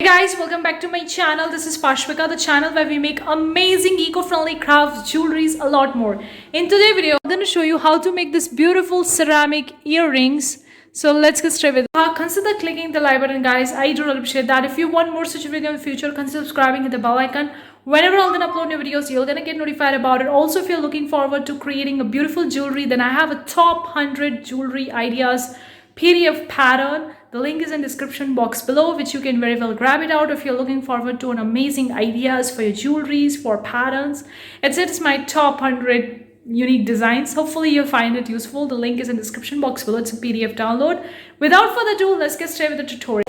guys, welcome back to my channel. This is Pashvika, the channel where we make amazing eco-friendly crafts, jewelries, a lot more. In today's video, I'm going to show you how to make this beautiful ceramic earrings. So let's get started with it. Consider clicking the like button, guys. I do really appreciate that. If you want more such video in the future, consider subscribing, hit the bell icon. Whenever I'm gonna upload new videos, you're gonna get notified about it. Also, if you're looking forward to creating a beautiful jewelry, then I have a top 100 jewelry ideas PDF pattern. The link is in description box below, which you can very well grab it out if you're looking forward to an amazing ideas for your jewelries, for patterns. It's my top 100 unique designs. Hopefully you'll find it useful. The link is in description box below. It's a PDF download. Without further ado, let's get started with the tutorial.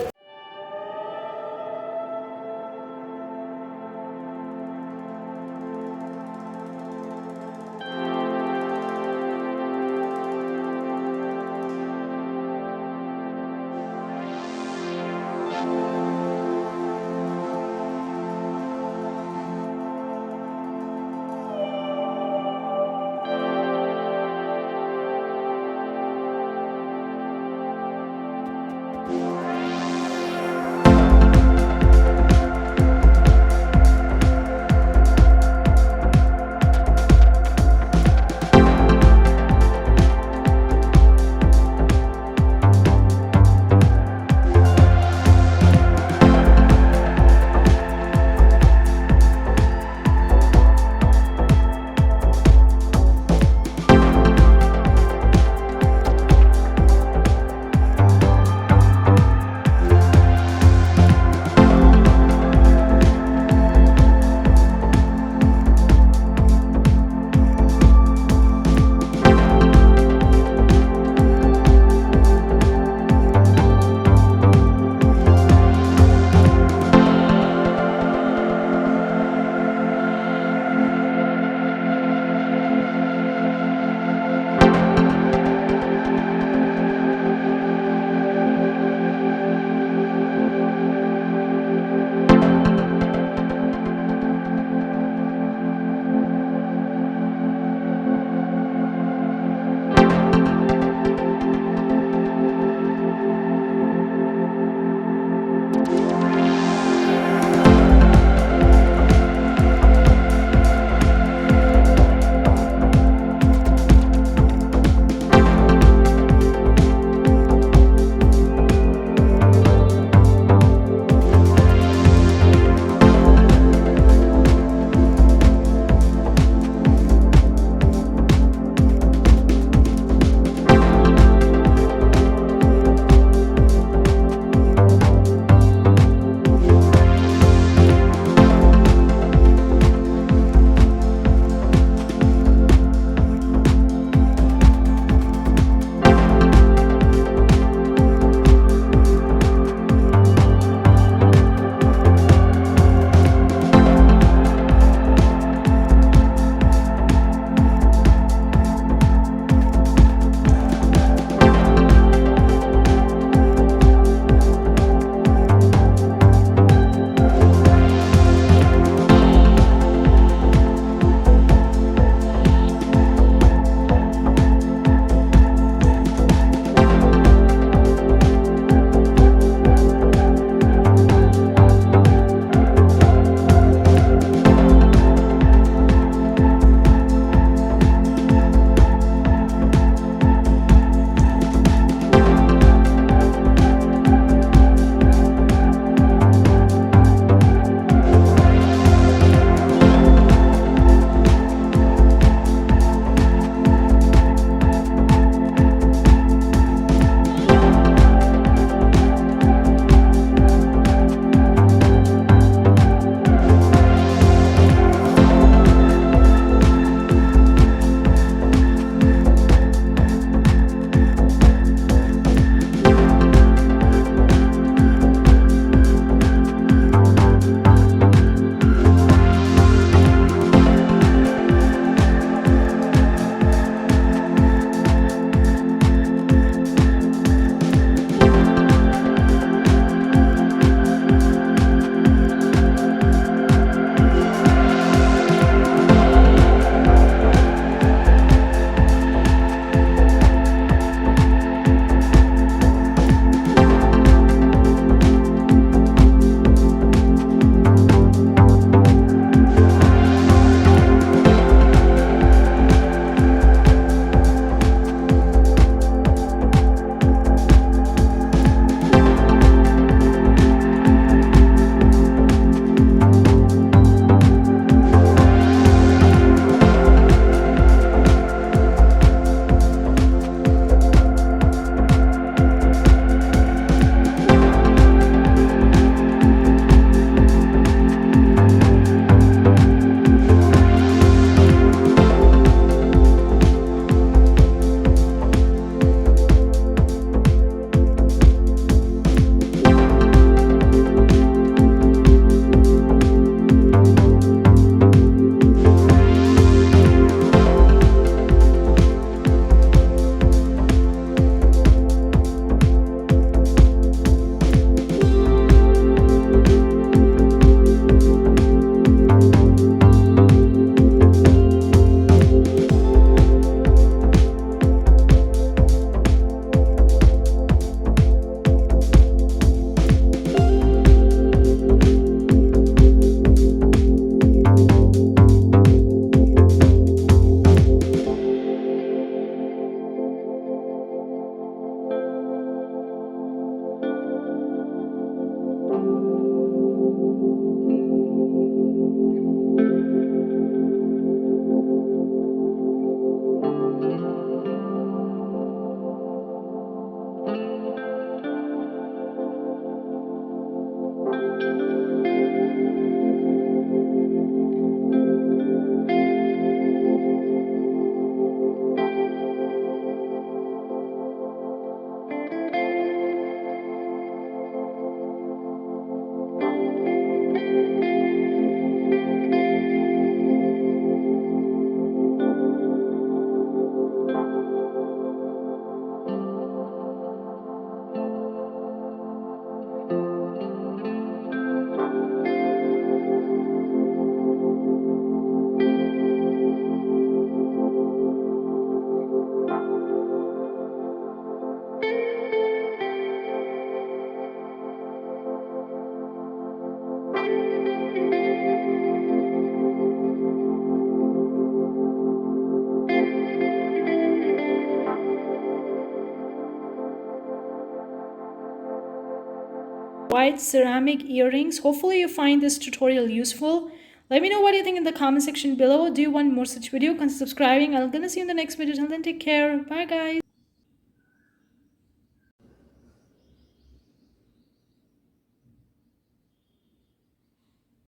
white ceramic earrings. Hopefully you find this tutorial useful. Let me know what you think in the comment section below. Do you want more such video? Consider subscribing. I'm gonna see you in the next video. Till then, take care. Bye guys.